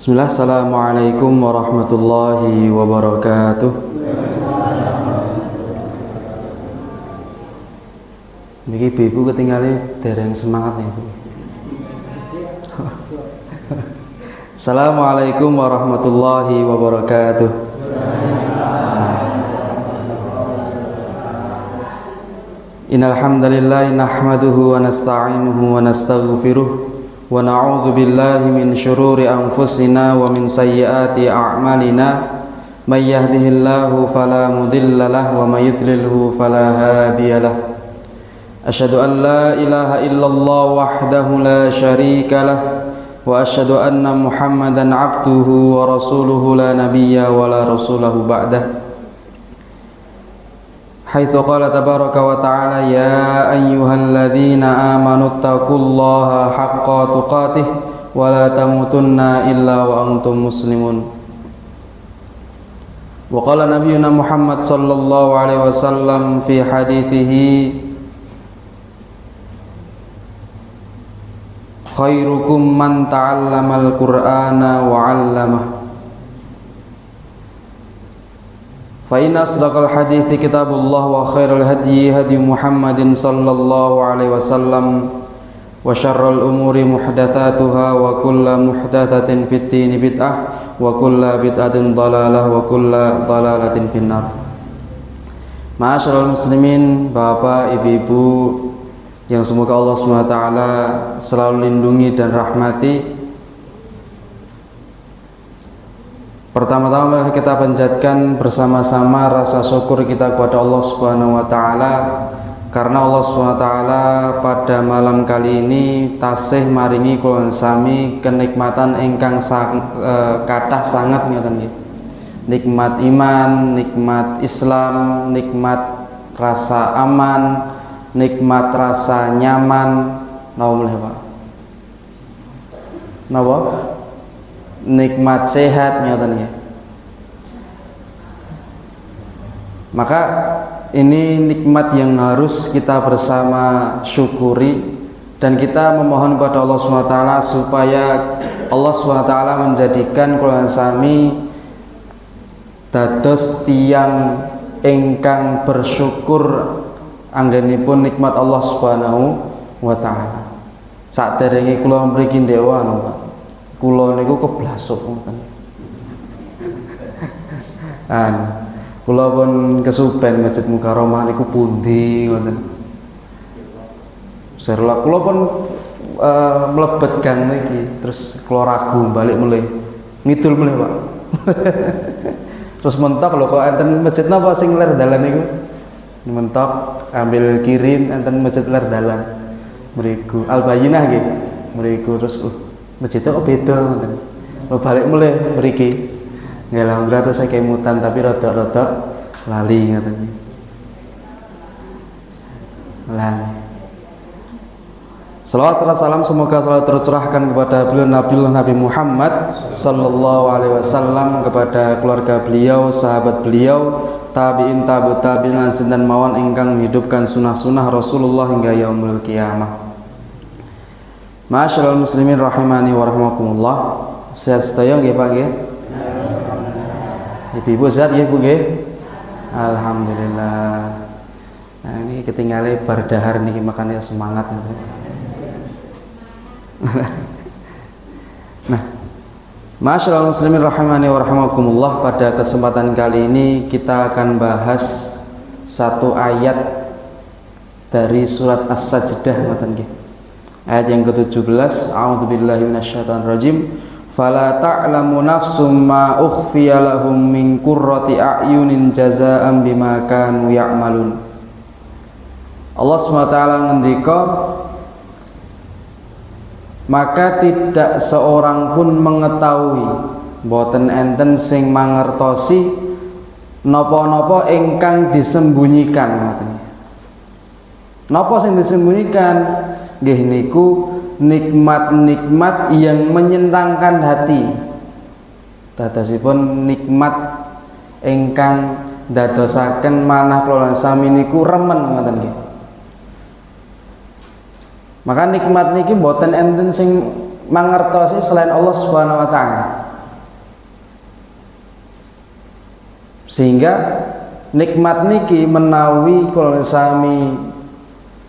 Bismillah, assalamualaikum warahmatullahi wabarakatuh. Niki ibu ketinggalan dereng semangat nih Bu. Assalamualaikum warahmatullahi wabarakatuh. Innal hamdalillah nahmaduhu wa nasta'inuhu wa nastaghfiruh wa na'udzu billahi min syururi anfusina wa min sayyiati a'malina may yahdihillahu fala mudilla lahu wa may yudlilhu fala hadiyalah. Asyhadu an la ilaha illallah wahdahu la syarika lah wa asyhadu anna Muhammadan abduhu wa rasuluhu la nabiyya wa la rasulahu ba'dah. Haitsu qala tabaraka wa ta'ala ya ayyuhalladzina amanu taqullaha haqqa tuqatih wa la tamutunna illa wa antum muslimun. Wa qala nabiyyuna Muhammad sallallahu alaihi wasallam fi hadithihi khairukum man ta'allamal qur'ana wa 'allamah. Fa inna asdaqal hadithi kitabullah wa khairal hadyi hadyi Muhammadin sallallahu alaihi wasallam wa syarrul umuri muhdatsatuha wa kullu muhdatsatin fid dini bid'ah wa kullu bid'atin dhalalah wa kullu dhalalatin finnar. Ma'asyiral muslimin, Bapak, Ibu-ibu yang semoga Allah SWT selalu lindungi dan rahmati. Pertama-tama kita panjatkan bersama-sama rasa syukur kita kepada Allah Subhanahu wa taala karena Allah Subhanahu wa taala pada malam kali ini tasih maringi kula sami kenikmatan ingkang kathah sangat ngoten nggih. Nikmat iman, nikmat Islam, nikmat rasa aman, nikmat rasa nyaman, napa meneh Pak? Napa? Nikmat sehat ngoten nggih. Maka ini nikmat yang harus kita bersama syukuri dan kita memohon kepada Allah SWT supaya Allah SWT menjadikan kula sami dados tiyang ingkang bersyukur anggenipun nikmat Allah Subhanahu wa taala. Saderenge kula mriki dewa Pak. Kula niku keblasuk ngoten. Kula pun kesupen Masjid Mukarramah niku pundi ngoten. Serla kula pun mlebet gang niki, terus kula ragu balik mulih. Ngidul mulih, Pak. Terus mentok lho kok enten masjid napa sing ler dalan niku? Mentok ambil kiri enten masjid ler dalan. Mriku Al-Bayyinah nggih. Mriku terus masjidnya kok beda ngoten. Balik mulai mriki. Nggih alhamdulillah terus saya kemutan tapi rada-rada lali ngoten. Lah. Salawat serta salam semoga selalu tercurahkan kepada beliau Nabi Muhammad sallallahu alaihi wasallam, kepada keluarga beliau, sahabat beliau, tabi'in tabi'ut tabi'in dan mawon ingkang menghidupkan sunah-sunah Rasulullah hingga yaumul qiyamah. Ma'asyiral muslimin rahimani wa rahimakumullah. Sehat sedaya nggih Pak nggih? Ibu-ibu sehat nggih Bu nggih? Alhamdulillah. Nah ini ketinggalan bar dahar niki makanya semangat niku. Nah, ma'asyiral muslimin rahimani wa rahimakumullah, pada kesempatan kali ini kita akan bahas satu ayat dari surat As-Sajdah ngoten nggih. Ayat yang ke-17, a'udzubillahi minasyaitonirrajim. Fala ta'lamu nafsum ma ukhfiya lahum min qurrati a'yunin jazaa'an bima kanu ya'malun. Allah SWT ngendika, maka tidak seorang pun mengetahui, boten enten sing mangertosi napa-napa ingkang disembunyikan. Napa sing disembunyikan? Nggih niku nikmat-nikmat yang menyenangkan hati. Dadosipun nikmat ingkang dadosaken manah kula sami niku remen ngoten nggih. Maka nikmat niki mboten enten sing mangertosi selain Allah Subhanahu wa taala. Sehingga nikmat niki menawi kula sami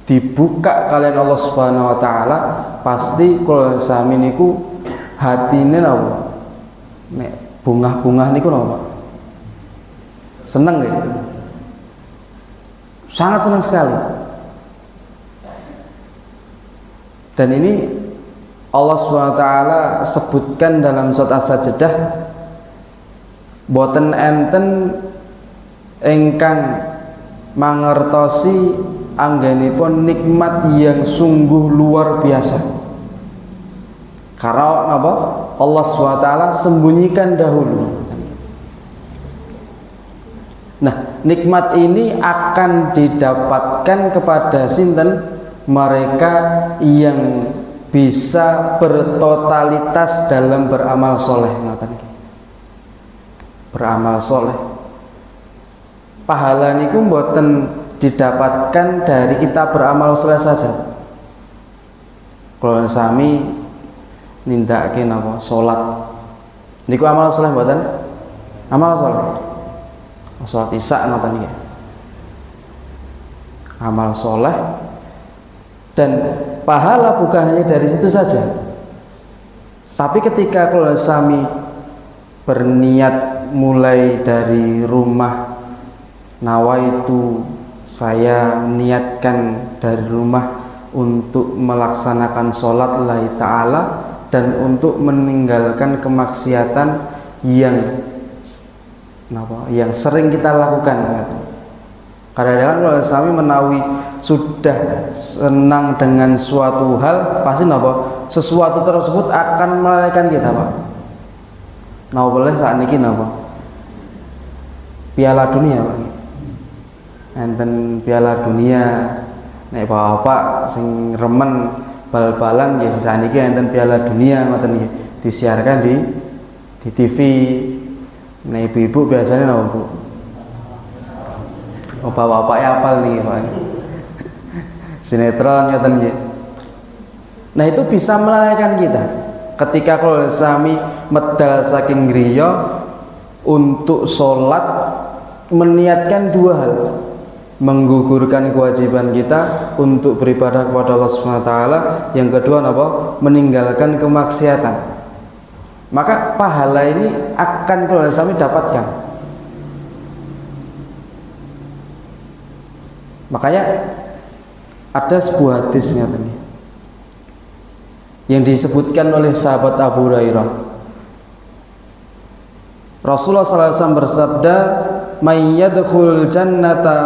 dibuka kalian Allah Subhanahu wa taala, pasti kula sami niku hatine napa? Nek bungah-bungah niku napa? Seneng nggih. Sangat senang sekali. Dan ini Allah Subhanahu wa taala sebutkan dalam surat As-Sajdah, boten enten ingkang mangertosi anggenipun nikmat yang sungguh luar biasa. Karena apa? Allah SWT sembunyikan dahulu. Nah, nikmat ini akan didapatkan kepada sinten? Mereka yang bisa bertotalitas dalam beramal soleh. Beramal soleh. Pahala niku mboten didapatkan dari kita beramal soleh saja. Kalau sami nindakake napa? Salat. Niku amal soleh mboten? Amal soleh. Salat Isya ngoten niki. Amal soleh, dan pahala bukan hanya dari situ saja. Tapi ketika kalau sami berniat mulai dari rumah, nawaitu, saya niatkan dari rumah untuk melaksanakan sholat lillahi ta'ala dan untuk meninggalkan kemaksiatan yang sering kita lakukan. Kadang-kadang kalau sami menawi sudah senang dengan suatu hal, pasti sesuatu tersebut akan melalaikan kita, Pak. Boleh saat ini Piala Dunia, Pak. Enten Piala Dunia, nek bapak sing remen bal-balan nggih saniki enten Piala Dunia ngoten nggih, disiarkan di TV. Nek ibu-ibu biasanya napa, Bu? Bapak-bapak ya apal nih, Pak. Sinetron ngoten nggih. Nah, itu bisa melalaikan kita. Ketika kalau sami medal saking griya untuk sholat, meniatkan dua hal: menggugurkan kewajiban kita untuk beribadah kepada Allah Subhanahu wa taala, yang kedua meninggalkan kemaksiatan. Maka pahala ini akan kalau sami dapatkan. Makanya ada sebuah hadisnya tadi yang disebutkan oleh sahabat Abu Hurairah. Rasulullah SAW bersabda, "May yadkhulul jannata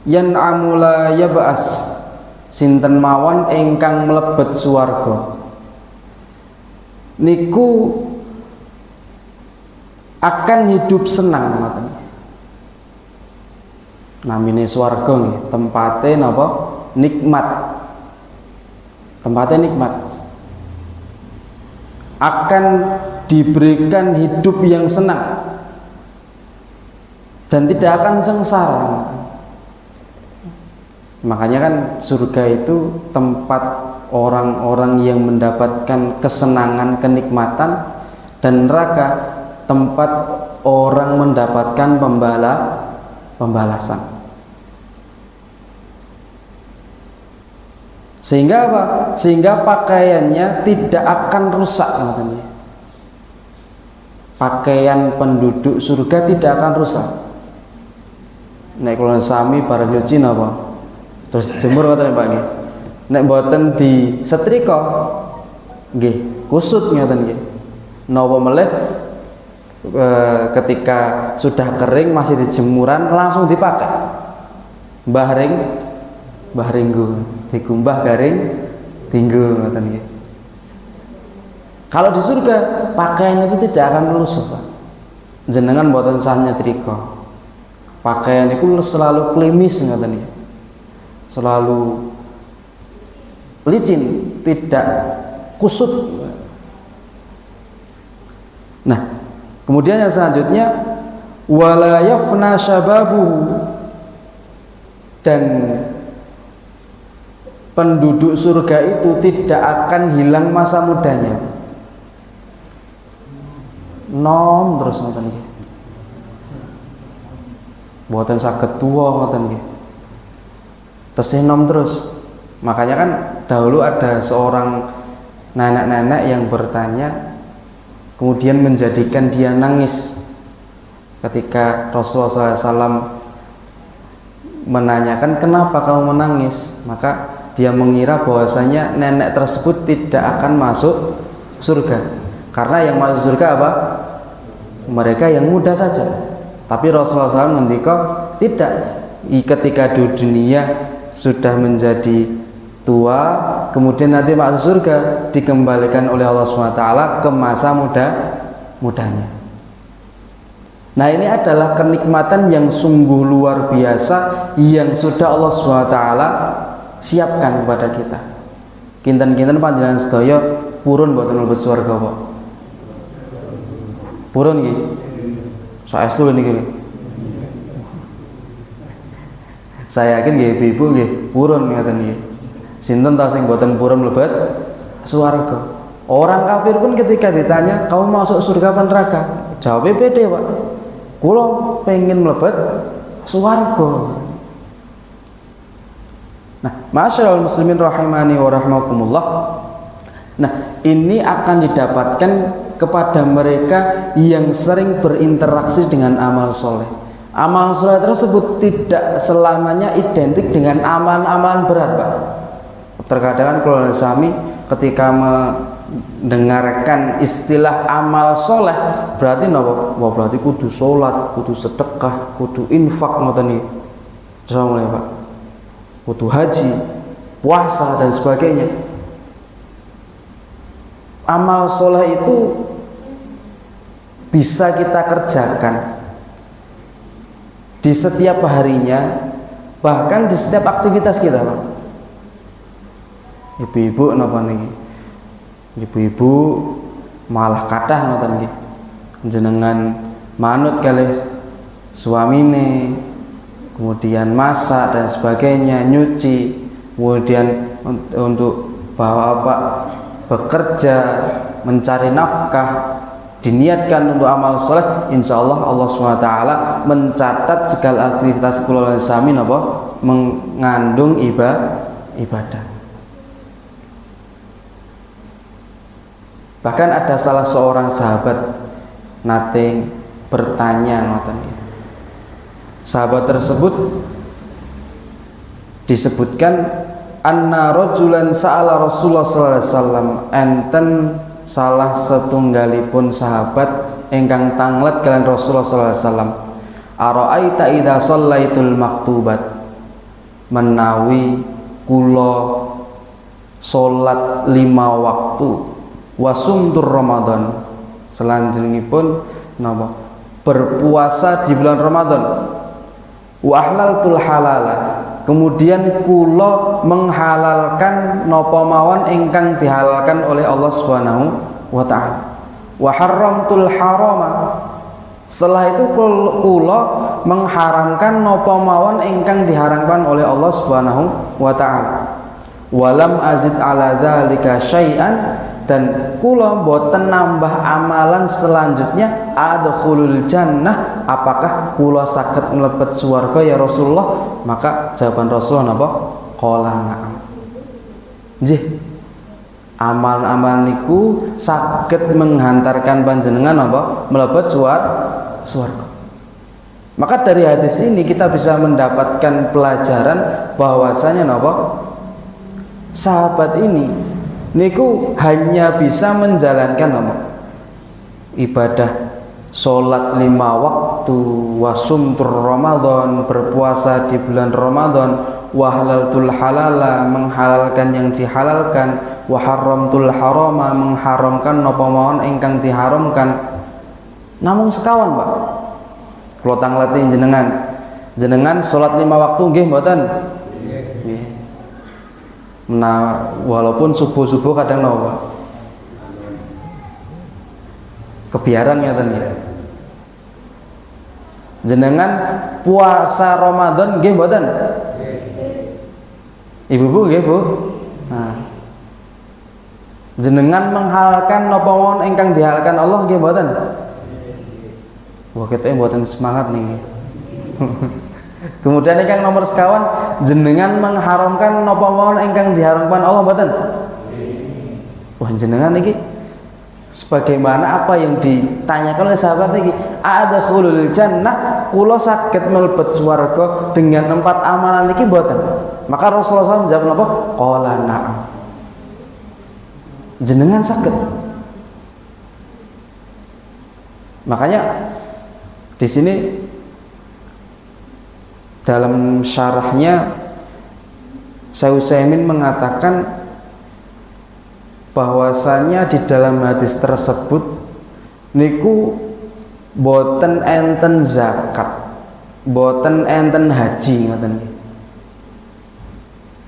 yan'amu la yab'as." Sinten mawon ingkang mlebet swarga niku akan hidup senang. Namine swarga nggih, tempate nikmat. Tempatnya nikmat. Akan diberikan hidup yang senang dan tidak akan sengsara. Makanya kan surga itu tempat orang-orang yang mendapatkan kesenangan, kenikmatan, dan neraka tempat orang mendapatkan pembalasan. Sehingga apa? Sehingga pakaiannya tidak akan rusak, makanya. Pakaian penduduk surga tidak akan rusak. Nek kula sami bareng nyuci napa? Terus jemur ngoten Pak nggih. Nek mboten di setrika nggih, kusut ngoten nggih. Napa melih ketika sudah kering masih di jemuran langsung dipakai. Mbah ringgo dikumbah garing tinggu ngoten nggih. Kalau di surga pakaian itu tidak akan melusuh, Pak. Jenengan mboten sah nyetrika. Pakaian itu selalu klimis ngoten nggih. Selalu licin, tidak kusut. Nah, kemudian yang selanjutnya wala yafna syababuhu, dan penduduk surga itu tidak akan hilang masa mudanya. Nom terus ngoten iki. Mboten saged tuwa ngoten nggih. Tesih nom terus. Makanya kan dahulu ada seorang nenek-nenek yang bertanya, kemudian menjadikan dia nangis ketika Rasulullah SAW menanyakan kenapa kamu menangis. Maka dia mengira bahwasanya nenek tersebut tidak akan masuk surga, karena yang masuk surga apa? Mereka yang muda saja. Tapi Rasulullah SAW ngendika tidak, ketika di dunia sudah menjadi tua, kemudian nanti masuk surga, dikembalikan oleh Allah SWT ke masa mudanya. Nah, ini adalah kenikmatan yang sungguh luar biasa yang sudah Allah SWT siapkan kepada kita. Kinten-kinten panjenengan sedaya purun mboten mlebet swarga apa? Purun nggih. Saestu niki. Saya yakin nggih ibu-ibu nggih purun ngoten nggih. Sinten ta sing mboten purun mlebet swarga? Orang kafir pun ketika ditanya, "Kamu masuk surga apa neraka?" Jawabnya pede, Pak. Kula pengen mlebet swarga. Nah, masyaallah muslimin rahimani wa rahmakumullah. Nah, ini akan didapatkan kepada mereka yang sering berinteraksi dengan amal soleh. Amal soleh tersebut tidak selamanya identik dengan amalan-amalan berat, Pak. Terkadang kan kalau sami ketika mendengarkan istilah amal soleh, berarti napa? Wah, berarti kudu sholat, kudu sedekah, kudu infak ngoten iki. Assalamualaikum, Pak. Kudu haji, puasa dan sebagainya. Amal soleh itu bisa kita kerjakan di setiap harinya, bahkan di setiap aktivitas kita, Pak. Ibu-ibu napa niki? Ibu-ibu malah kathah ngoten nggih. Jenengan manut kalih suamine, kemudian masak dan sebagainya, nyuci, kemudian untuk bapak bekerja, mencari nafkah, diniatkan untuk amal soleh, insya Allah Allah SWT mencatat segala aktivitas kula sami apa mengandung ibadah. Bahkan ada salah seorang sahabat nate bertanya ngoten. Sahabat tersebut disebutkan anna rajulan sa'ala Rasulullah sallallahu alaihi wasallam, enten salah setunggalipun sahabat ingkang tanglet kalian Rasulullah sallallahu alaihi wasallam, ara'aita idza shallaitul maktubat, menawi kula salat 5 waktu wasumtur Ramadan, selanjutipun napa berpuasa di bulan Ramadan, wa ahlaltul halala, kemudian kula menghalalkan napa mawon ingkang dihalalkan oleh Allah Subhanahu wa taala, wa haramtul harama, setelah itu kula mengharamkan napa mawon ingkang diharamkan oleh Allah Subhanahu wa taala, walam azid ala dzalika syai'an, dan kula boten nambah amalan selanjutnya, adkhulul jannah, apakah kula saged mlebet swarga ya Rasulullah? Maka jawaban Rasulullah napa? Qala na'am. Nggih. Amal-amal niku saged menghantarkan panjenengan napa? Mlebet swarga. Maka dari hadis ini kita bisa mendapatkan pelajaran bahwasanya napa? Sahabat ini niku hanya bisa menjalankan apa? Ibadah sholat 5 waktu, wasumtur Ramadan, berpuasa di bulan Ramadan, wahlaltul halala, menghalalkan yang dihalalkan, waharramtul harama, mengharamkan napa mawon ingkang diharamkan. Namung sekawan, Pak. Kula tangleti jenengan sholat 5 waktu nggih mboten? Nah, walaupun subuh-subuh kadang napa kebiaran ngeten ya. Jenengan puasa Ramadan nggih mboten? Ibu-ibu nggih, Bu? Nah. Jenengan menghalalkan napa mawon ingkang dihalalkan Allah nggih mboten? Wah, kita mboten semangat nih. Kemudian ingkang nomor sekawan, jenengan mengharamkan napa mawon ingkang diharamkan Allah mboten? Wah jenengan niki sebagaimana apa yang ditanyakan oleh sahabat niki, adkhulul jannah, kula saged mlebet swarga dengan 4 amalan niki mboten? Maka Rasulullah SAW menjawab napa? Qala na'am. Jenengan saged. Makanya di sini dalam syarahnya Syekh Utsaimin mengatakan bahwasanya di dalam hadis tersebut niku boten enten zakat, boten enten haji ngoten.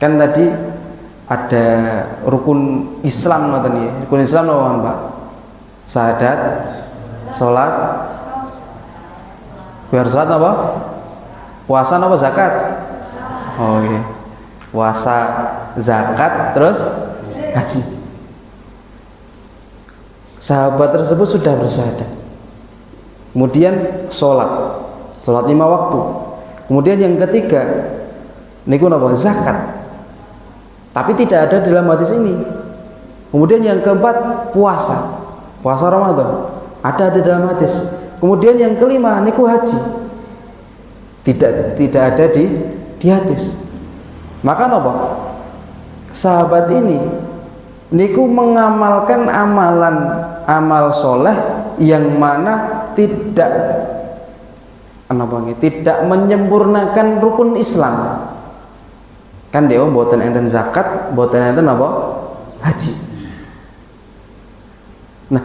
Kan tadi ada rukun Islam ngoten nggih. Rukun Islam napa, Pak? Syahadat, salat, biar salat apa? Puasa apa zakat? Oh iya. Puasa, zakat, terus haji. Sahabat tersebut sudah bersyahadat. Kemudian sholat 5 waktu. Kemudian yang ketiga, niku napa? Zakat. Tapi tidak ada dalam hadis ini. Kemudian yang keempat, puasa Ramadan. Ada di dalam hadis. Kemudian yang kelima, niku haji. Tidak ada di hadis. Maka napa? Sahabat ini niku mengamalkan amal soleh yang mana tidak menyempurnakan rukun Islam. Kan dia mboten enten zakat, mboten enten apa? Haji. Nah,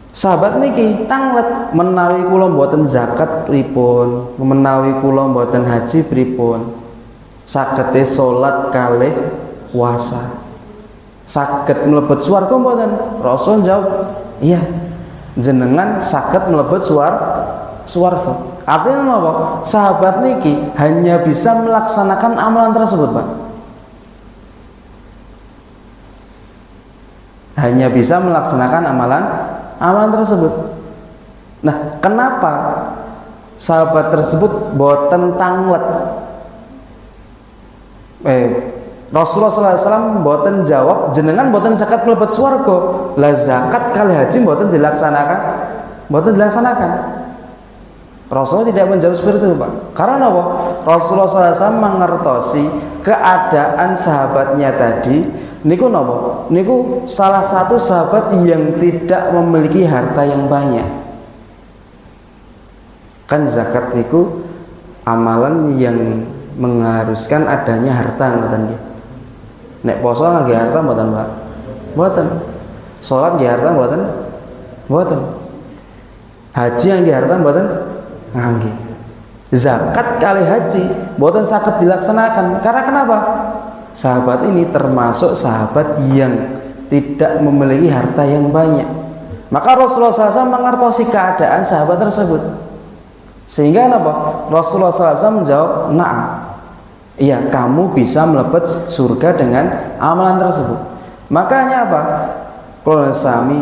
sahabat niki tanglet menawi kula mboten zakat pripun, menawi kula mboten haji pripun, saged salat kalih puasa, saged mlebet swarga mboten? Rasul jawab, iya, jenengan saged mlebet swarga. Artinya apa? Sahabat niki hanya bisa melaksanakan amalan tersebut, Pak. Hanya bisa melaksanakan amalan tersebut. Nah, kenapa sahabat tersebut boten tanglet? Rasulullah SAW boten jawab, jenengan boten zakat mlebet swarga. Lah zakat kali haji boten dilaksanakan. Rasulullah tidak menjawab seperti itu, Pak. Karena apa? Rasulullah SAW mengertosi keadaan sahabatnya tadi. Niku napa? Niku salah satu sahabat yang tidak memiliki harta yang banyak. Kan zakat niku amalan yang mengharuskan adanya harta ngoten nggih. Nek poso nggih harta mboten, Pak? Mboten. Salat nggih harta mboten? Mboten. Haji nggih harta mboten? Nggih. Zakat kali haji mboten saged dilaksanakan. Karena kenapa? Sahabat ini termasuk sahabat yang tidak memiliki harta yang banyak. Maka Rasulullah SAW mengertosi keadaan sahabat tersebut. Sehingga apa? Rasulullah SAW menjawab, "Na'am." Iya, kamu bisa mlebet surga dengan amalan tersebut. Makanya apa? Kula sami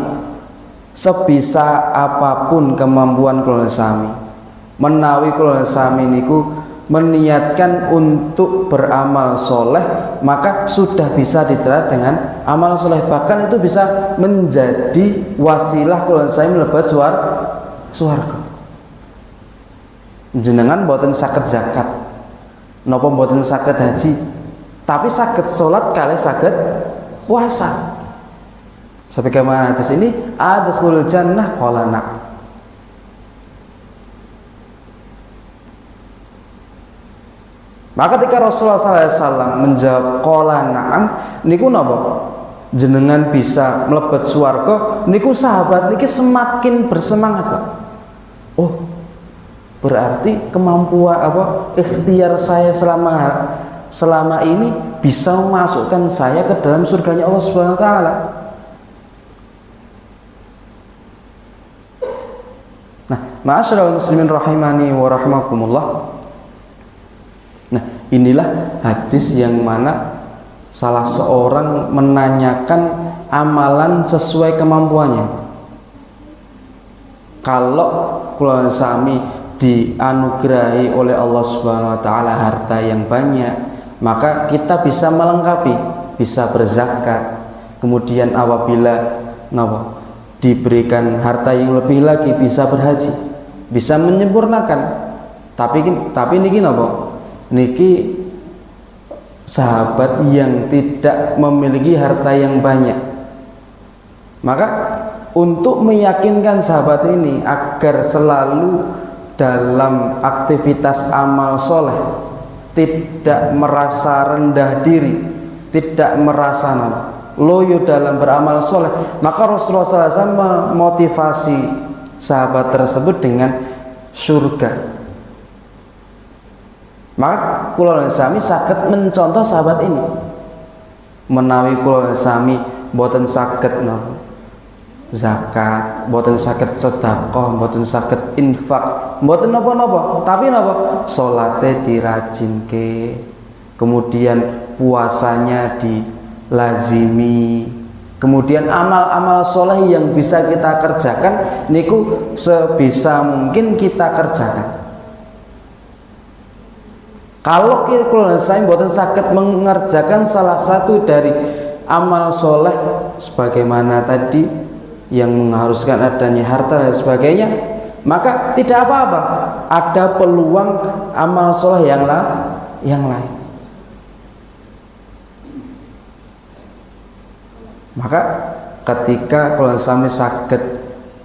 sebisa apapun kemampuan kula sami, menawi kula sami niku meniatkan untuk beramal soleh, maka sudah bisa dicerat dengan amal soleh. Bahkan itu bisa menjadi wasilah kalau saya mlebet swarga. Jenengan boten saged zakat, napa boten saged haji, tapi saged salat kali saged puasa. Sebagaimana hadis ini, adkhulul jannah qala na'am. Maka ketika Rasulullah SAW menjawab qala na'am, niku napa? Jenengan bisa mlebet swarga, niku sahabat niki semakin bersemangat, Pak. Oh, berarti kemampuan ikhtiar saya selama ini bisa memasukkan saya ke dalam surganya Allah Subhanahu wa taala. Nah, ma'asyiral muslimin rahimani wa rahimakumullah. Nah, inilah hadis yang mana salah seorang menanyakan amalan sesuai kemampuannya. Kalau kula sami dianugerahi oleh Allah Subhanahu wa taala harta yang banyak, maka kita bisa melengkapi, bisa berzakat. Kemudian apabila diberikan harta yang lebih lagi, bisa berhaji, bisa menyempurnakan. Tapi niki niki sahabat yang tidak memiliki harta yang banyak. Maka untuk meyakinkan sahabat ini agar selalu dalam aktivitas amal soleh, tidak merasa rendah diri, tidak merasa loyo dalam beramal soleh, maka Rasulullah SAW memotivasi sahabat tersebut dengan surga. Maka kula sami saged mencontoh sahabat ini, menawi kula sami boten saged zakat, boten saged sedekah, boten saged infak, boten napa-napa, tapi napa salate dirajinke, kemudian puasanya dilazimi, kemudian amal-amal soleh yang bisa kita kerjakan niku sebisa mungkin kita kerjakan. Kalau kita saya boten sakit mengerjakan salah satu dari amal soleh sebagaimana tadi yang mengharuskan adanya harta dan sebagainya, maka tidak apa-apa, ada peluang amal soleh yang lain. Maka ketika kalau sampai sakit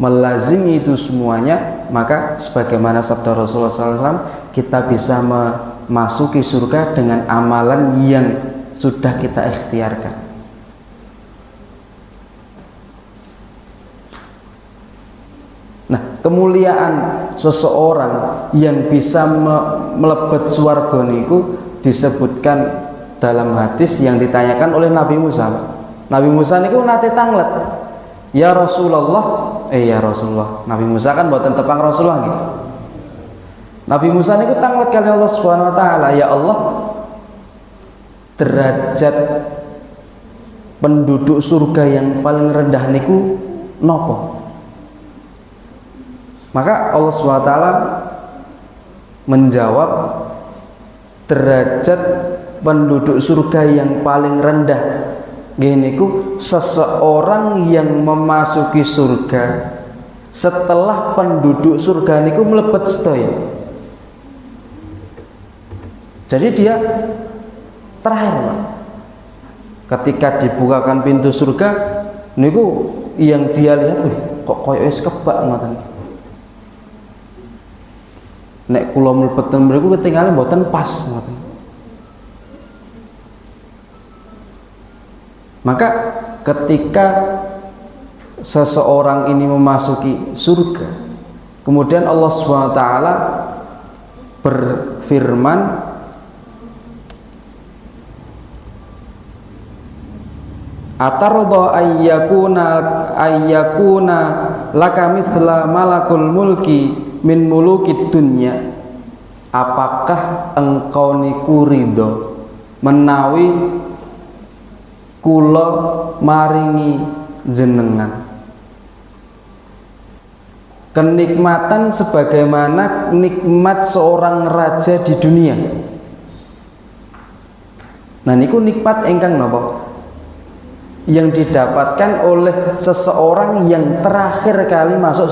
melazimi itu semuanya, maka sebagaimana sabda Rasulullah SAW, kita bisa memasuki surga dengan amalan yang sudah kita ikhtiarkan. Nah, kemuliaan seseorang yang bisa melebet swarga niku disebutkan dalam hadis yang ditanyakan oleh Nabi Musa. Nabi Musa niku nate tanglet, ya Rasulullah, ya Rasulullah. Nabi Musa kan buatan tepang Rasulullah gitu. Nabi Musa niku tanglet kali Allah Subhanahu wa taala, ya Allah, derajat penduduk surga yang paling rendah niku nopo? Maka Allah Subhanahu wa taala menjawab, derajat penduduk surga yang paling rendah gini ku seseorang yang memasuki surga setelah penduduk surga niku mlebet sedaya. Jadi dia terakhir, Pak. Ketika dibukakan pintu surga niku yang dia lihat, kok koyo wis kebak ngoten. Nek kula mlebet mriku ketinggalan mboten pas ngoten. Maka ketika seseorang ini memasuki surga, kemudian Allah SWT berfirman, atarda ayyakuna laka mithla malakul mulki min mulukid dunya, apakah engkau niku ridho menawi kula maringi jenengan kenikmatan sebagaimana nikmat seorang raja di dunia. Nah niku nikmat ingkang napa? Yang didapatkan oleh seseorang yang terakhir kali masuk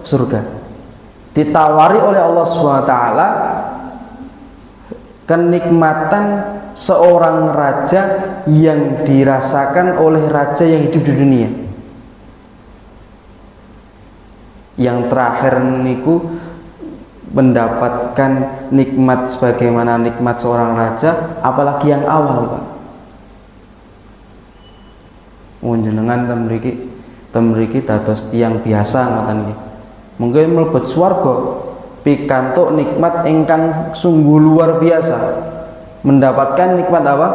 surga. Ditawari oleh Allah SWT kenikmatan seorang raja yang dirasakan oleh raja yang hidup di dunia. Yang terakhir niku mendapatkan nikmat sebagaimana nikmat seorang raja, apalagi yang awal, Pak. Jenengan temriki dados tiyang biasa ngoten nggih. Mungkin mlebet swarga pikantuk nikmat ingkang sungguh luar biasa. Mendapatkan nikmat apa?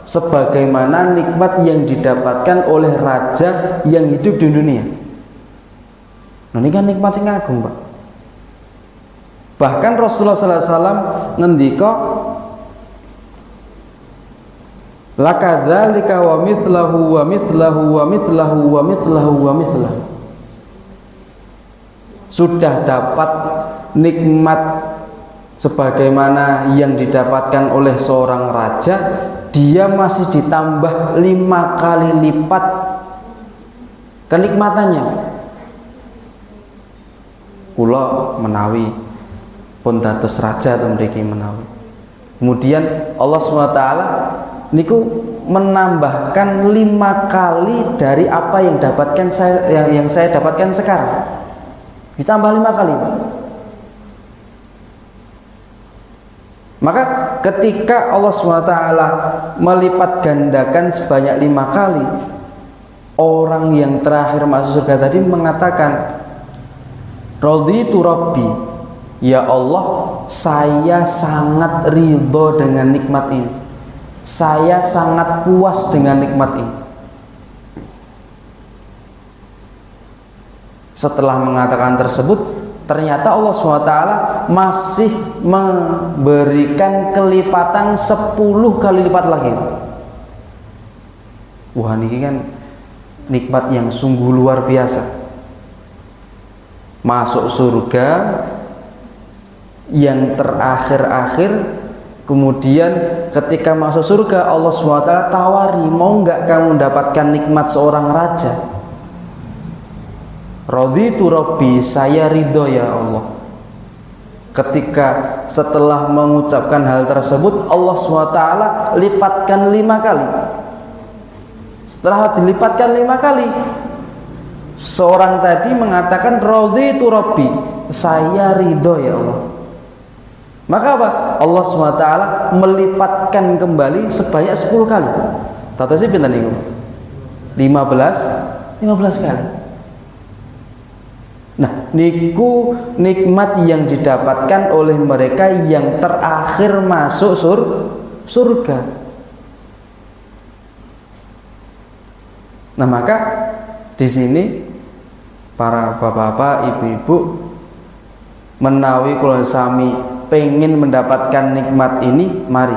Sebagaimana nikmat yang didapatkan oleh raja yang hidup di dunia. Nah ini kan nikmat yang agung, Pak. Bahkan Rasulullah SAW ngendika, lakadzalika wa mithlahu wa mithlahu wa mithlahu wa mithlahu wa mithlahu. Sudah dapat nikmat sebagaimana yang didapatkan oleh seorang raja, dia masih ditambah 5 kali lipat kenikmatannya. Kula menawi pun dados raja ten mriki menawi. Kemudian Allah SWT niku menambahkan 5 kali dari apa yang saya dapatkan sekarang. Ditambah 5 kali, Pak. Maka ketika Allah SWT melipat gandakan sebanyak 5 kali, orang yang terakhir masuk surga tadi mengatakan, raditu rabbi, ya Allah, saya sangat ridho dengan nikmat ini, saya sangat puas dengan nikmat ini. Setelah mengatakan tersebut, ternyata Allah SWT masih memberikan kelipatan 10 kali lipat lagi. Wah, ini kan nikmat yang sungguh luar biasa. Masuk surga yang terakhir-akhir, kemudian ketika masuk surga Allah SWT tawari, mau nggak kamu mendapatkan nikmat seorang raja? Raditu rabbi, saya ridho ya Allah. Ketika setelah mengucapkan hal tersebut, Allah SWT lipatkan 5 kali. Setelah dilipatkan 5 kali, seorang tadi mengatakan raditu rabbi, saya ridho ya Allah. Maka apa? Allah SWT melipatkan kembali sebanyak 10 kali. Tata sih pinten niku? 15 kali. Nah, niku nikmat yang didapatkan oleh mereka yang terakhir masuk surga. Nah, maka di sini para bapak-bapak, ibu-ibu, menawi kula sami pengen mendapatkan nikmat ini, mari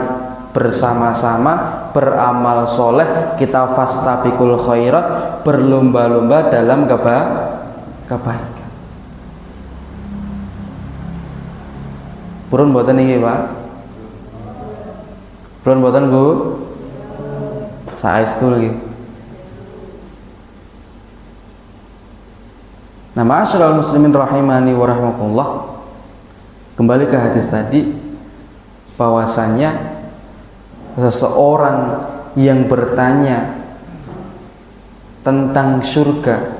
bersama-sama beramal soleh, kita fastabiqul khairat, berlomba-lomba dalam kebaikan. Purun mboten niki, Pak? Purun mboten, Bu? Saestu lagi. Nah, ma'asyiral muslimin rahimani wa rahmakumullah. Kembali ke hadis tadi, bahwasannya seseorang yang bertanya tentang surga,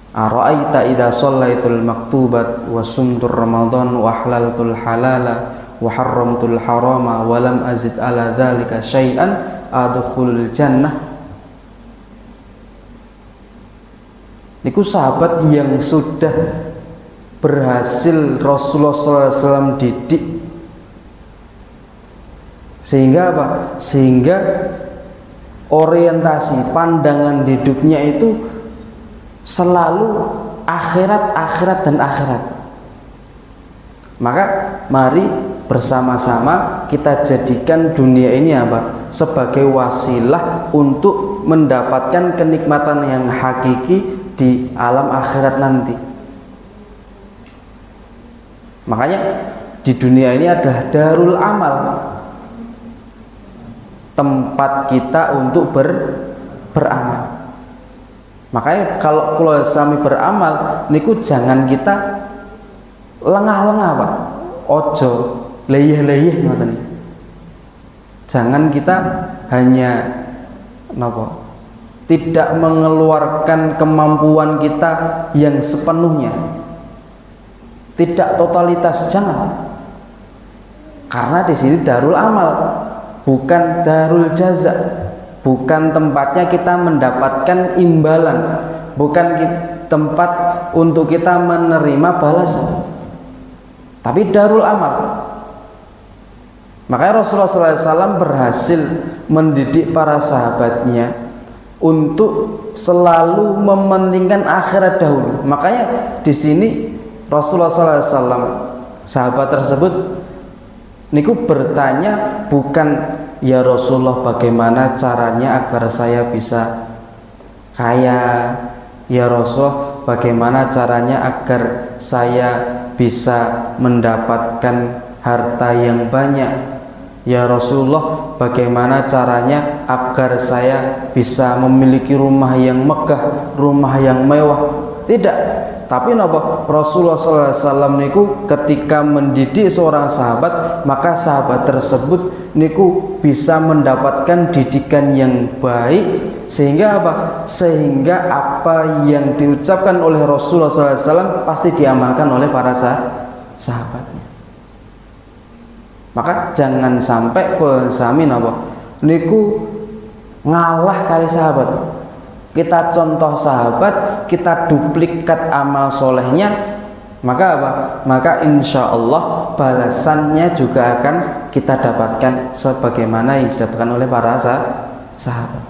ara'aita idza shallaitul maktubat wa sumtur ramadan wa ahlaltul halala wa harramtul harama wa lam azid ala dzalika syai'an adkhulul jannah. Niku sahabat yang sudah berhasil Rasulullah SAW didik, sehingga apa? Sehingga orientasi pandangan hidupnya itu selalu akhirat dan akhirat. Maka mari bersama-sama kita jadikan dunia ini apa? Sebagai wasilah untuk mendapatkan kenikmatan yang hakiki di alam akhirat nanti. Makanya di dunia ini adalah darul amal, tempat kita untuk beramal. Makanya kalau sami beramal niku jangan kita lengah-lengah, Pak. Ojo leyeh-leyeh ngoten. Jangan kita hanya napa? Tidak mengeluarkan kemampuan kita yang sepenuhnya. Tidak totalitas, jangan. Karena di sini darul amal, bukan darul jaza. Bukan tempatnya kita mendapatkan imbalan, bukan tempat untuk kita menerima balasan, tapi darul amal. Makanya Rasulullah SAW berhasil mendidik para sahabatnya untuk selalu mementingkan akhirat dahulu. Makanya di sini Rasulullah SAW, sahabat tersebut niku bertanya bukan, ya Rasulullah, bagaimana caranya agar saya bisa kaya, "Ya Rasulullah, bagaimana caranya agar saya bisa mendapatkan harta yang banyak? Ya Rasulullah, bagaimana caranya agar saya bisa memiliki rumah yang megah, rumah yang mewah?" Tidak. Tapi napa Rasulullah SAW niku ketika mendidik seorang sahabat, maka sahabat tersebut niku bisa mendapatkan didikan yang baik, sehingga apa? Sehingga apa yang diucapkan oleh Rasulullah SAW pasti diamalkan oleh para sahabatnya. Maka jangan sampai sami napa niku ngalah kali sahabat. Kita contoh sahabat, kita duplikat amal solehnya, maka apa? Maka insya Allah balasannya juga akan kita dapatkan sebagaimana yang didapatkan oleh para sahabat.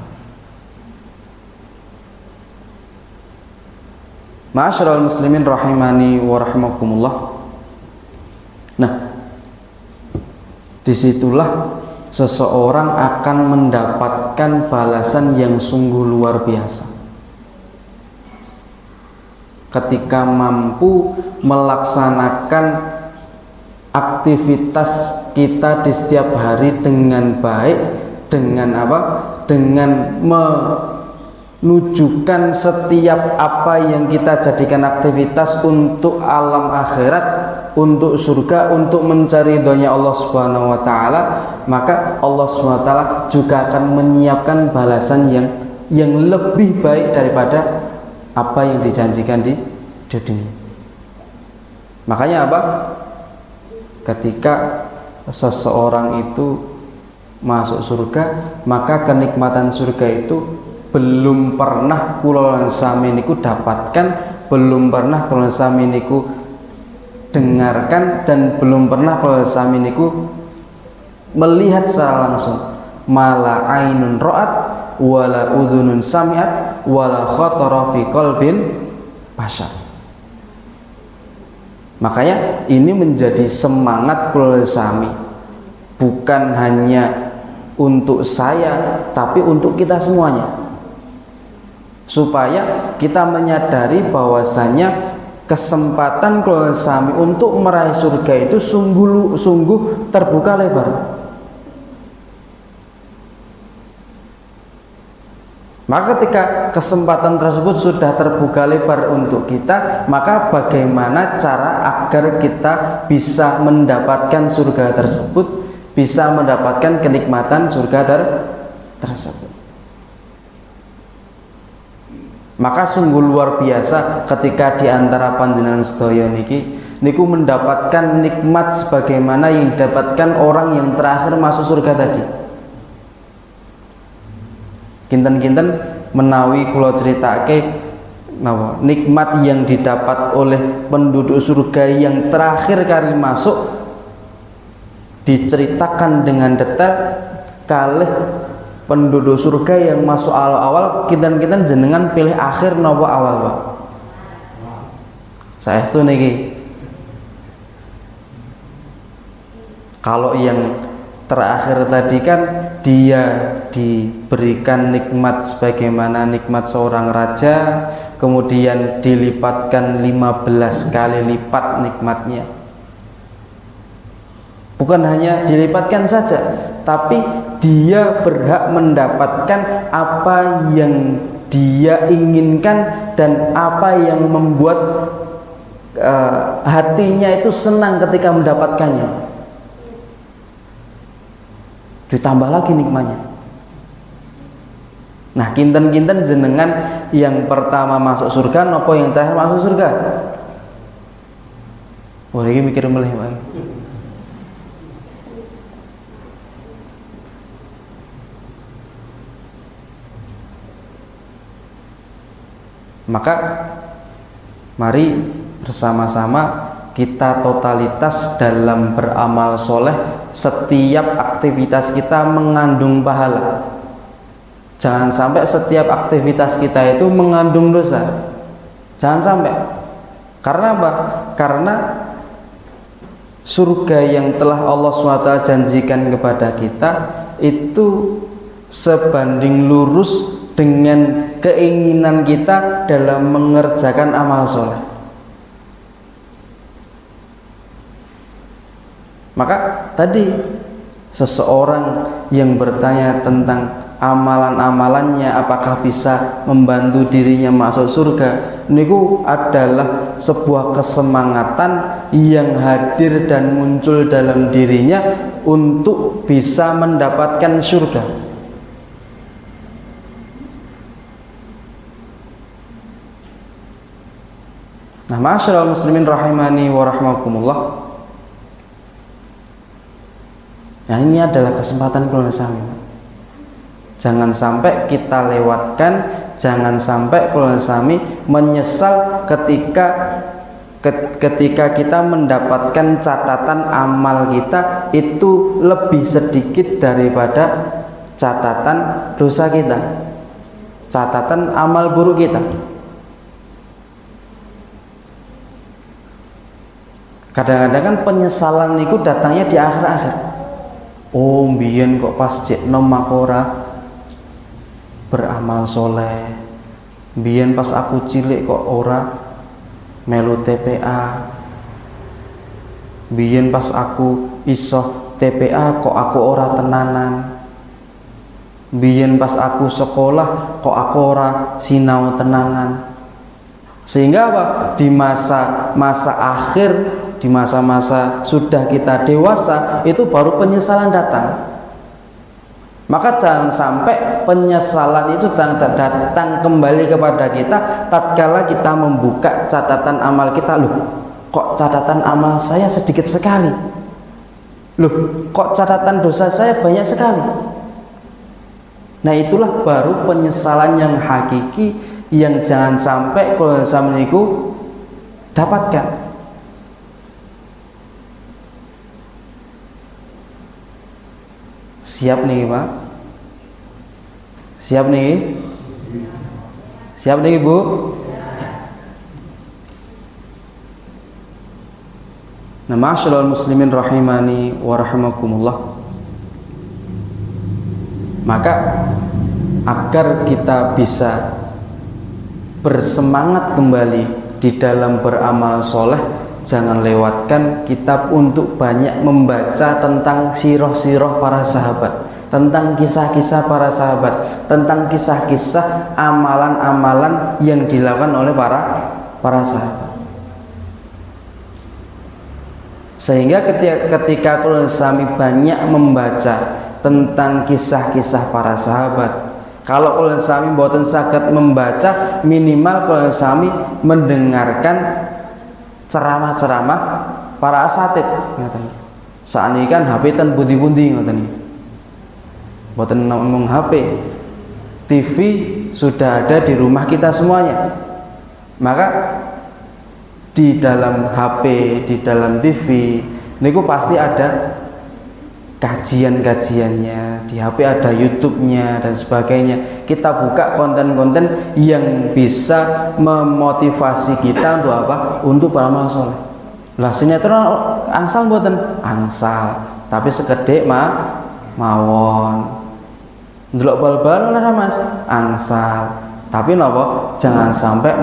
Ma'asyiral muslimin rahimani wa rahimakumullah. Nah, disitulah seseorang akan mendapatkan balasan yang sungguh luar biasa ketika mampu melaksanakan aktivitas kita di setiap hari dengan baik, dengan apa? Dengan menunjukkan setiap apa yang kita jadikan aktivitas untuk alam akhirat, untuk surga, untuk mencari ridhonya Allah Subhanahu wa taala, maka Allah Subhanahu wa taala juga akan menyiapkan balasan yang lebih baik daripada apa yang dijanjikan di dunia. Makanya apa? Ketika seseorang itu masuk surga, maka kenikmatan surga itu belum pernah kula sami niku dapatkan, belum pernah kula sami niku dengarkan, dan belum pernah kula sami niku melihat secara langsung. Mala ainun ra'at wala udhunun sami'at wala khatara fi qalbin bashar. Makanya ini menjadi semangat kula sami, bukan hanya untuk saya tapi untuk kita semuanya, supaya kita menyadari bahwasanya kesempatan kula sami untuk meraih surga itu sungguh terbuka lebar. Maka ketika kesempatan tersebut sudah terbuka lebar untuk kita, maka bagaimana cara agar kita bisa mendapatkan surga tersebut, bisa mendapatkan kenikmatan surga tersebut. Maka sungguh luar biasa ketika di antara panjenengan sedaya niku mendapatkan nikmat sebagaimana yang didapatkan orang yang terakhir masuk surga tadi. Kinten-kinten menawi kula critake nikmat yang didapat oleh penduduk surga yang terakhir kali masuk, diceritakan dengan detail kalih penduduk surga yang masuk awal-awal. Kinten-kinten jenengan pilih akhir napa awal, Pak? Saestu niki. Kalau yang terakhir tadi kan dia diberikan nikmat sebagaimana nikmat seorang raja, kemudian dilipatkan 15 kali lipat nikmatnya. Bukan hanya dilipatkan saja, tapi dia berhak mendapatkan apa yang dia inginkan dan apa yang membuat hatinya itu senang ketika mendapatkannya. Ditambah lagi nikmatnya. Nah, kinten-kinten jenengan yang pertama masuk surga napa yang terakhir masuk surga? Wah, iki mikir meleh wae. Maka mari bersama-sama kita totalitas dalam beramal soleh. Setiap aktivitas kita mengandung pahala. Jangan sampai setiap aktivitas kita itu mengandung dosa. Jangan sampai. Karena apa? Karena surga yang telah Allah SWT janjikan kepada kita itu sebanding lurus dengan keinginan kita dalam mengerjakan amal soleh. Maka tadi seseorang yang bertanya tentang amalan-amalannya apakah bisa membantu dirinya masuk surga, niku adalah sebuah kesemangatan yang hadir dan muncul dalam dirinya untuk bisa mendapatkan surga. Nah, ma'asyiral muslimin rahimani wa rahmakumullah. Nah, ini adalah kesempatan keluarga sami. Jangan sampai kita lewatkan, jangan sampai keluarga sami menyesal ketika kita mendapatkan catatan amal kita itu lebih sedikit daripada catatan dosa kita, catatan amal buruk kita. Kadang-kadang kan penyesalan itu datangnya di akhir-akhir. Oh, mbiyen kok pas jek nom aku ora beramal soleh. Mbiyen pas aku cilik kok ora melu TPA. Mbiyen pas aku iso TPA kok aku ora tenanan. Mbiyen pas aku sekolah kok aku ora sinau tenanan. Sehingga apa? Di masa akhir, di masa-masa sudah kita dewasa, itu baru penyesalan datang. Maka jangan sampai penyesalan itu datang kembali kepada kita tatkala kita membuka catatan amal kita. Loh, kok catatan amal saya sedikit sekali? Loh, kok catatan dosa saya banyak sekali? Nah, itulah baru penyesalan yang hakiki yang jangan sampai kalau zaman itu dapatkan. Siap nih Pak? Siap nih? Siap nih Bu? Nah, ma'asyiral muslimin rahimani wa rahimakumullah. Maka agar kita bisa bersemangat kembali di dalam beramal soleh, jangan lewatkan kitab untuk banyak membaca tentang sirah-sirah para sahabat, tentang kisah-kisah para sahabat, tentang kisah-kisah amalan-amalan yang dilakukan oleh para sahabat. Sehingga ketika kalau kami banyak membaca tentang kisah-kisah para sahabat, kalau kalian sami mboten saged membaca, minimal kalian sami mendengarkan ceramah-ceramah para asatid ngoten. Sakniki kan HP ten pundi-pundi ngoten. Mboten ngomong HP. TV sudah ada di rumah kita semuanya. Maka di dalam HP, di dalam TV niku pasti ada kajian-kajiannya, di HP ada YouTube-nya dan sebagainya. Kita buka konten-konten yang bisa memotivasi kita untuk apa? Untuk beramal soleh. Lah sinetron angsal mboten? Angsal, tapi sekedhik mawon. Ndelok bal-bal ora Mas? Angsal. Tapi napa? Jangan sampai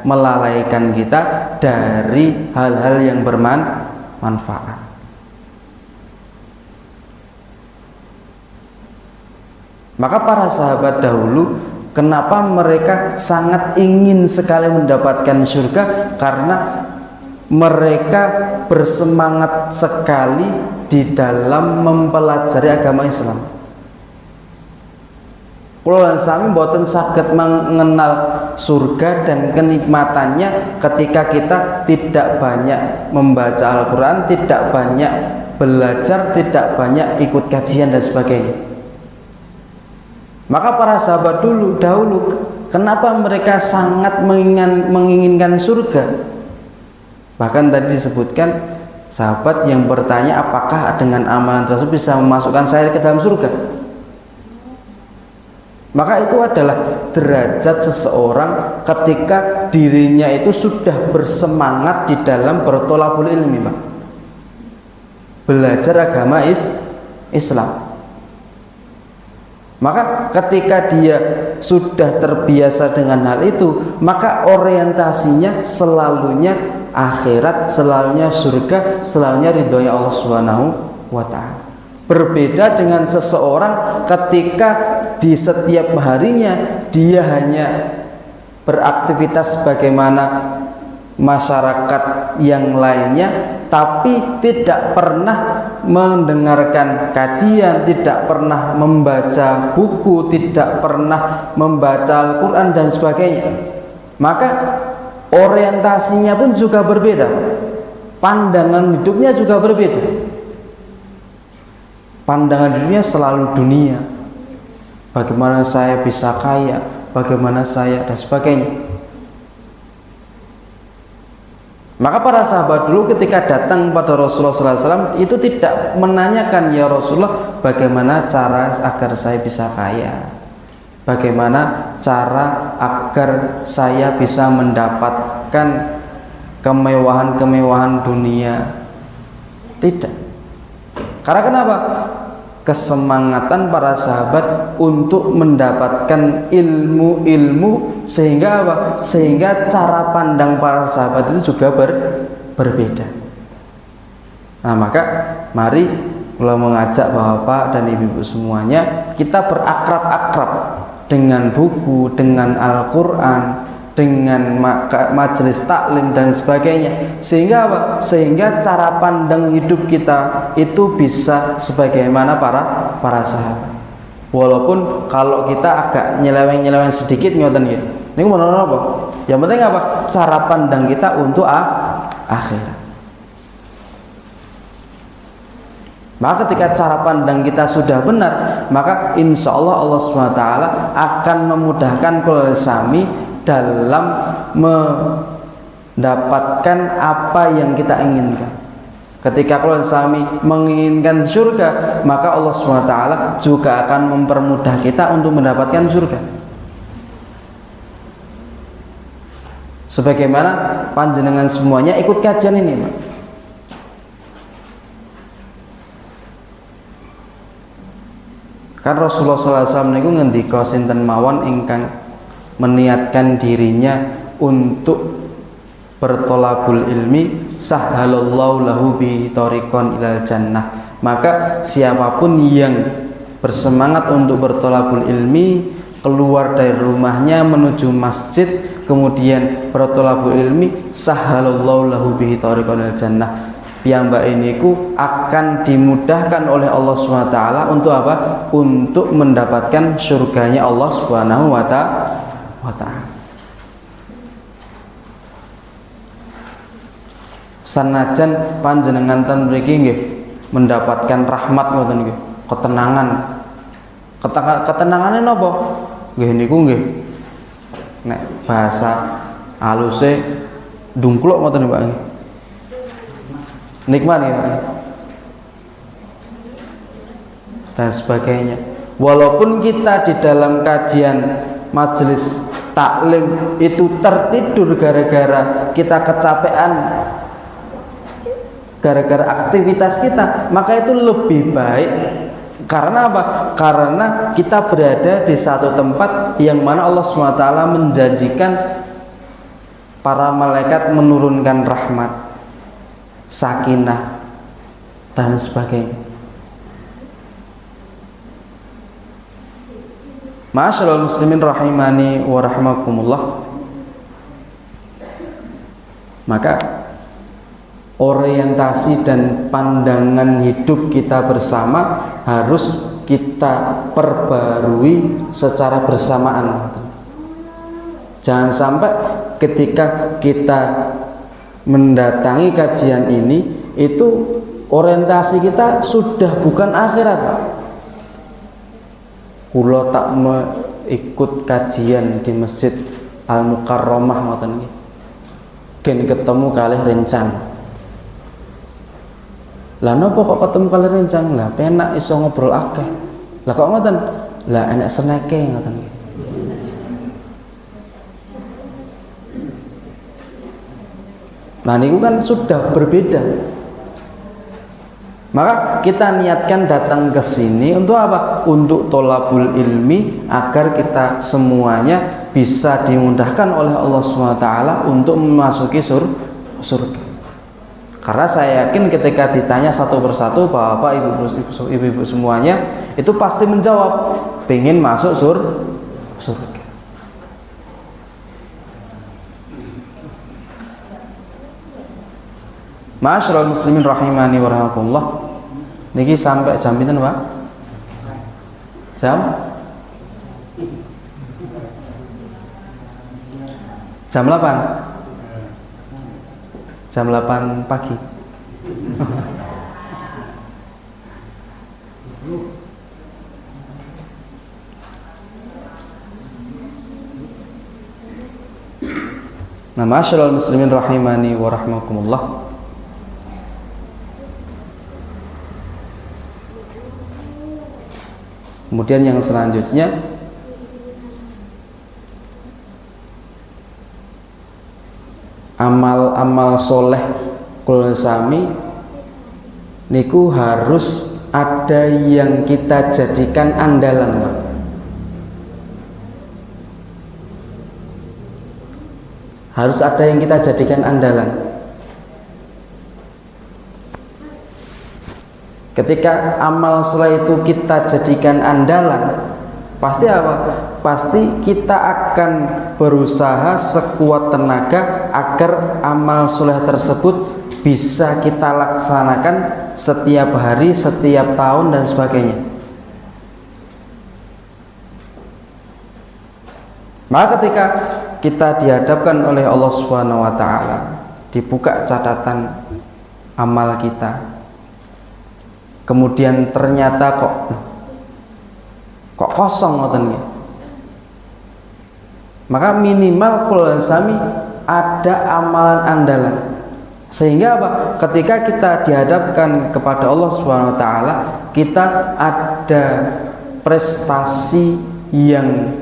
melalaikan kita dari hal-hal yang bermanfaat. Maka para sahabat dahulu, kenapa mereka sangat ingin sekali mendapatkan surga? Karena mereka bersemangat sekali di dalam mempelajari agama Islam. Kula sami mboten saged mengenal surga dan kenikmatannya ketika kita tidak banyak membaca Al-Quran, tidak banyak belajar, tidak banyak ikut kajian dan sebagainya. Maka para sahabat dahulu kenapa mereka sangat menginginkan surga? Bahkan tadi disebutkan sahabat yang bertanya apakah dengan amalan tersebut bisa memasukkan saya ke dalam surga. Maka itu adalah derajat seseorang ketika dirinya itu sudah bersemangat di dalam bertolabul ilmi, Pak. Belajar agama Islam. Maka ketika dia sudah terbiasa dengan hal itu, maka orientasinya selalunya akhirat, selalunya surga, selalunya ridhonya Allah Subhanahu wa taala. Berbeda dengan seseorang ketika di setiap harinya dia hanya beraktivitas bagaimana masyarakat yang lainnya, tapi tidak pernah mendengarkan kajian, tidak pernah membaca buku, tidak pernah membaca Al-Quran dan sebagainya. Maka orientasinya pun juga berbeda, pandangan hidupnya juga berbeda. Pandangan hidupnya selalu dunia, bagaimana saya bisa kaya, bagaimana saya dan sebagainya. Maka para sahabat dulu ketika datang pada Rasulullah SAW itu tidak menanyakan, ya Rasulullah, bagaimana cara agar saya bisa kaya, bagaimana cara agar saya bisa mendapatkan kemewahan-kemewahan dunia. Tidak. Karena kenapa? Kesemangatan para sahabat untuk mendapatkan ilmu-ilmu, sehingga apa? Sehingga cara pandang para sahabat itu juga berbeda. Nah, maka mari kalau mengajak bapak dan ibu-ibu semuanya, kita berakrab-akrab dengan buku, dengan Al-Quran, dengan majelis taklim dan sebagainya, sehingga apa? Sehingga cara pandang hidup kita itu bisa sebagaimana para sahabat. Walaupun kalau kita agak nyeleweng sedikit ngoten nggih. Niku menurut apa? Yang penting apa? Cara pandang kita untuk akhirat. Maka ketika cara pandang kita sudah benar, maka insya Allah Allah SWT akan memudahkan kula sami dalam mendapatkan apa yang kita inginkan. Ketika kula sami menginginkan surga, maka Allah SWT juga akan mempermudah kita untuk mendapatkan surga. Sebagaimana panjenengan semuanya ikut kajian ini, Pak. Kan Rasulullah SAW niku ngendika sinten mawon ingkang meniatkan dirinya untuk bertolabul ilmi, sahhalallahu lahu bi thariqan ilal jannah. Maka siapapun yang bersemangat untuk bertolabul ilmi, keluar dari rumahnya menuju masjid, kemudian bertolabul ilmi, sahhalallahu lahu bi thariqan ilal jannah, piyambak iniku akan dimudahkan oleh Allah SWT untuk apa? Untuk mendapatkan surganya Allah Subhanahu wa ta'ala. Sanajan panjenengan ten mriki nggih mendapatkan rahmat ngoten nggih, ketenangan. Ketenangane napa? Nggih niku nggih nek bahasa aluse dungkluk ngoten Pak nggih. Nikmat ya, dan sebagainya. Walaupun kita di dalam kajian majelis taklim itu tertidur gara-gara kita kecapean, gara-gara aktivitas kita, maka itu lebih baik. Karena apa? Karena kita berada di satu tempat yang mana Allah SWT menjanjikan para malaikat menurunkan rahmat, sakinah dan sebagainya. Ma'asyiral muslimin rahimani wa rahimakumullah. Maka orientasi dan pandangan hidup kita bersama harus kita perbarui secara bersamaan. Jangan sampai ketika kita mendatangi kajian ini itu orientasi kita sudah bukan akhirat, Pak. Kula tak ikut kajian di Masjid Al-Mukarramah ngoten nggih. Gen ketemu kalih rencang. Lah napa kok ketemu kalih rencang? Lah penak iso ngobrol akeh. Lah kok ngoten? Lah enek seneke ngoten nggih. Nah niku kan sudah berbeda. Maka kita niatkan datang ke sini untuk apa? Untuk tholabul ilmi, agar kita semuanya bisa dimudahkan oleh Allah SWT untuk memasuki surga. Karena saya yakin ketika ditanya satu persatu, bapak, ibu-ibu semuanya itu pasti menjawab pengen masuk surga. Ma'asyiral muslimin rahimani wa rahimakumullah. Niki sampai jam pinten, Pak? Jam 8. Jam 8 pagi. Nah, ma'asyiral muslimin rahimani wa rahimakumullah. Kemudian yang selanjutnya, amal-amal soleh kula sami niku harus ada yang kita jadikan andalan, Pak. Harus ada yang kita jadikan andalan. Ketika amal soleh itu kita jadikan andalan, pasti apa? Pasti kita akan berusaha sekuat tenaga agar amal soleh tersebut bisa kita laksanakan setiap hari, setiap tahun dan sebagainya. Maka ketika kita dihadapkan oleh Allah Subhanahu wa taala, dibuka catatan amal kita, kemudian ternyata kok kosong ngoten nggih. Maka minimal kula sami ada amalan andalan. Sehingga apa? Ketika kita dihadapkan kepada Allah Subhanahu wa taala, kita ada prestasi yang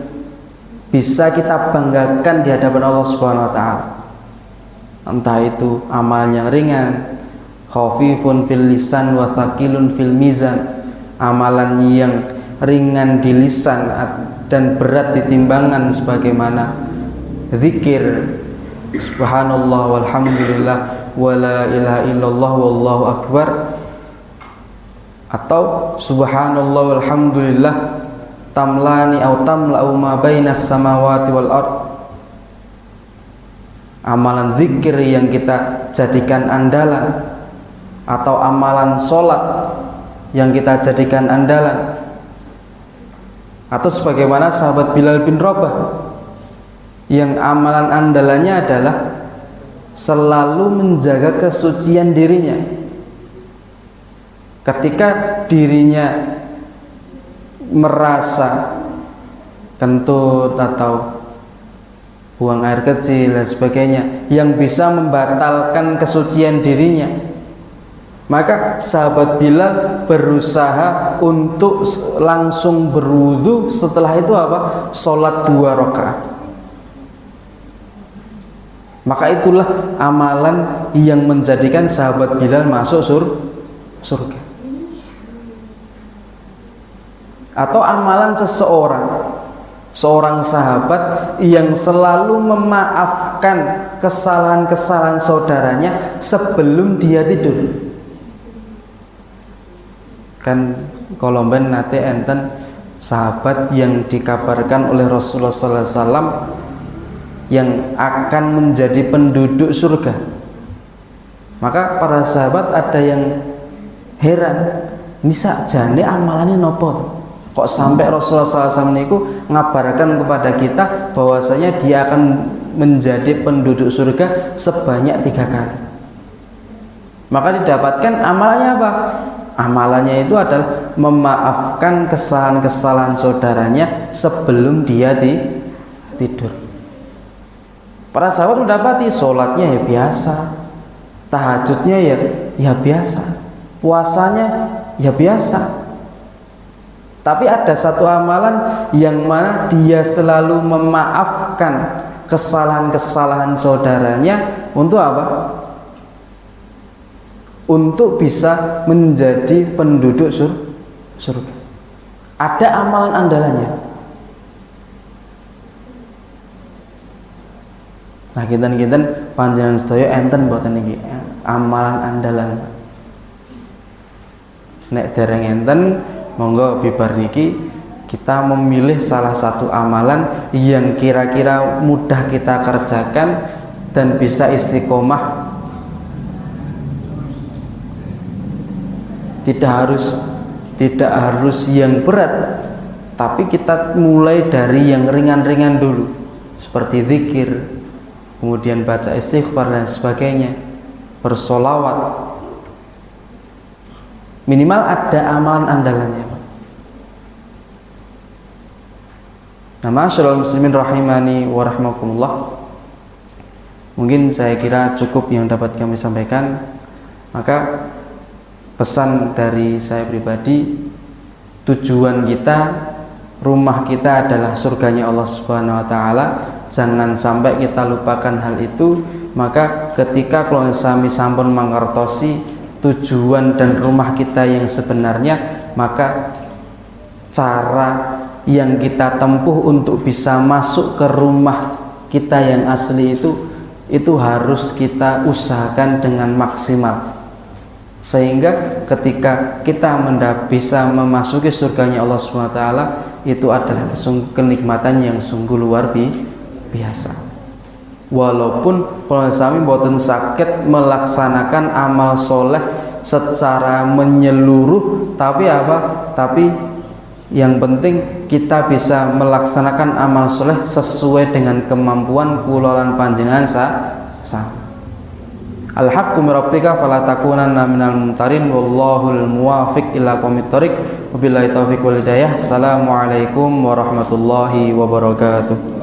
bisa kita banggakan di hadapan Allah Subhanahu wa taala. Entah itu amal yang ringan, khafifun fil lisan wa thaqilun fil mizan, amalan yang ringan di lisan dan berat di timbangan, sebagaimana zikir subhanallah walhamdulillah wala ilaha illallah wallahu akbar, atau subhanallah walhamdulillah tamlani atau tamla'u ma bainas samawati wal ard. Amalan zikir yang kita jadikan andalan, atau amalan sholat yang kita jadikan andalan, atau sebagaimana sahabat Bilal bin Rabah yang amalan andalannya adalah selalu menjaga kesucian dirinya. Ketika dirinya merasa kentut atau buang air kecil dan sebagainya yang bisa membatalkan kesucian dirinya, maka sahabat Bilal berusaha untuk langsung berwudu, setelah itu apa? Sholat 2 rakaat. Maka itulah amalan yang menjadikan sahabat Bilal masuk surga. Atau amalan seorang sahabat yang selalu memaafkan kesalahan-kesalahan saudaranya sebelum dia tidur. Kan kolomben nate enten sahabat yang dikabarkan oleh Rasulullah SAW yang akan menjadi penduduk surga. Maka para sahabat ada yang heran, ini sakjane amalannya nopo, kok sampai Rasulullah SAW niku ngabarkan kepada kita bahwasanya dia akan menjadi penduduk surga sebanyak 3 kali. Maka didapatkan amalannya apa? Amalannya itu adalah memaafkan kesalahan-kesalahan saudaranya sebelum dia tidur. Para sahabat mendapati sholatnya ya biasa, tahajudnya ya biasa, puasanya ya biasa. Tapi ada satu amalan yang mana dia selalu memaafkan kesalahan-kesalahan saudaranya untuk apa? untuk bisa menjadi penduduk surga. Ada amalan andalannya. Nah, kinten-kinten panjenengan sedaya enten mboten niki amalan andalan. Nek dereng enten, monggo bibar niki kita memilih salah satu amalan yang kira-kira mudah kita kerjakan dan bisa istiqomah. Tidak harus yang berat, tapi kita mulai dari yang ringan-ringan dulu, seperti zikir, kemudian baca istighfar dan sebagainya, bersolawat. Minimal ada amalan andalannya. Nah, ma'asyiral muslimin rahimani wa rahimakumullah. Mungkin saya kira cukup yang dapat kami sampaikan. Maka pesan dari saya pribadi, tujuan kita, rumah kita adalah surganya Allah Subhanahu wa taala. Jangan sampai kita lupakan hal itu. Maka ketika kalau sami sampun mangertosi tujuan dan rumah kita yang sebenarnya, maka cara yang kita tempuh untuk bisa masuk ke rumah kita yang asli itu harus kita usahakan dengan maksimal, sehingga ketika kita bisa memasuki surganya Allah SWT, itu adalah kenikmatan yang sungguh luar biasa. Walaupun kalau sami boten sakit melaksanakan amal soleh secara menyeluruh, tapi yang penting kita bisa melaksanakan amal soleh sesuai dengan kemampuan kula lan panjenengan sama. Al-haqqu min rabbika fala takunanna minal mumtarin wallahul muwaffiq ila aqwamit thoriq wabillahi taufiq wal hidayah. Assalamualaikum warahmatullahi wabarakatuh.